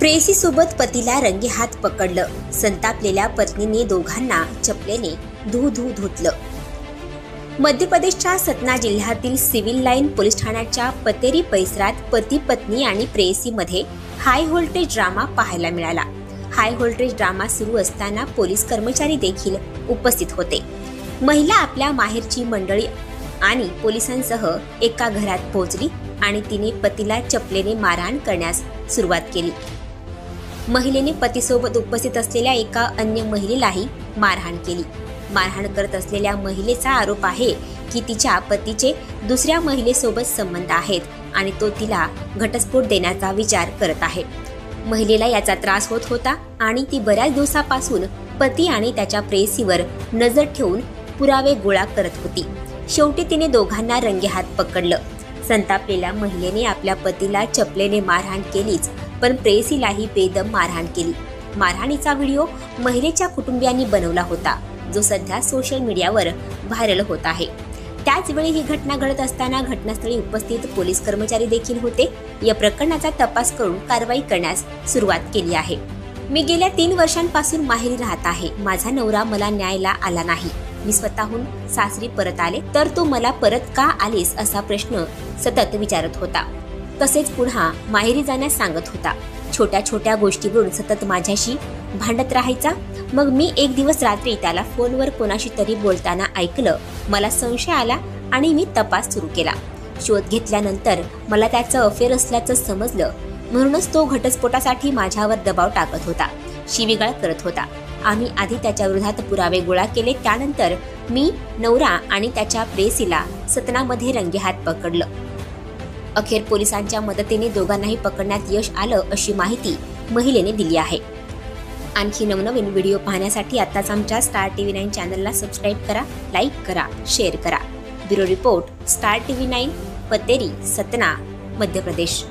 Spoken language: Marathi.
प्रेयसी सोबत पतीला रंगेहात पकडलं। संतापलेल्या पत्नीने दोघांना चपलेने धू धुतलं। मध्य प्रदेशच्या सतना जिल्ह्यातील सिव्हिल लाईन पोलीस ठाण्याच्या पतेरी परिसरात पती पत्नी आणि प्रेयसीमध्ये हाय व्होल्टेज ड्रामा पाहायला मिळाला। हाय व्होल्टेज ड्रामा सुरू असताना पोलीस कर्मचारी देखील उपस्थित होते। महिला आपल्या माहेरची मंडळी आणि पोलिसांसह एका घरात पोहोचली आणि तिने पतीला चपलेने मारहाण करण्यास सुरुवात केली। महिलेने पतीसोबत उपस्थित असलेल्या एका अन्य महिलेलाही मारहाण केली। मारहाण करत असलेल्या महिलेचा आरोप आहे की तिच्या पतीचे दुसऱ्या महिलेसोबत संबंध आहेत आणि तो तिला घटस्फोट देण्याचा विचार करत आहे। महिलेला याचा त्रास होत होता आणि ती बऱ्याच दिवसापासून पती आणि त्याच्या प्रेयसीवर नजर ठेवून पुरावे गोळा करत होती। शेवटी तिने दोघांना रंगेहात पकडलं। संतापलेल्या महिलेने आपल्या पतीला चपलेने मारहाण केलीच, पण प्रेयसीलाही बेदम मारहाण केली। मारहाणीचा व्हिडिओ महिलेच्या कुटुंबियांनी बनवला होता, जो सध्या सोशल मीडियावर व्हायरल होत आहे। त्याचवेळी ही घटना घडत असताना घटनास्थळी उपस्थित पोलीस कर्मचारी देखील होते। या प्रकरणाचा तपास करून कारवाई करण्यास सुरुवात केली आहे। मी गेल्या 3 वर्षांपासून माहेरी राहत आहे। माझा नवरा मला न्यायला आला नाही। मी स्वतःहून सासरी परत आले, तर तो मला परत का आलीस असा प्रश्न सतत विचारत होता। तसेच पुन्हा माहेरी जाण्यास सांगत होता। छोट्या छोट्या गोष्टीवरून सतत माझ्याशी भांडत राहायचा। मग मी एक दिवस रात्री त्याला फोनवर कोणाशी तरी बोलताना ऐकलं। मला संशय आला आणि मी तपास सुरू केला। शोध घेतल्यानंतर मला त्याचं अफेअर असल्याचं समजलं। म्हणूनच तो घटस्फोटासाठी माझ्यावर दबाव टाकत होता, शिवीगाळ करत होता। आम्ही आधी त्याच्या विरोधात पुरावे गोळा केले। त्यानंतर मी नवरा आणि त्याच्या प्रेयसीला सतनामध्ये रंगेहात पकडलं। अखेर पोलिसांच्या मदतीने दोघांनाही पकडण्यात यश आलं, अशी माहिती महिलेने दिली आहे। आणखी नवनवीन व्हिडिओ पाहण्यासाठी आताच आमच्या स्टार टीव्ही 9 चॅनलला सबस्क्राईब करा, लाईक करा, शेअर करा। Bureau report, star TV 9, Pateri, Satna, Madhya प्रदेश।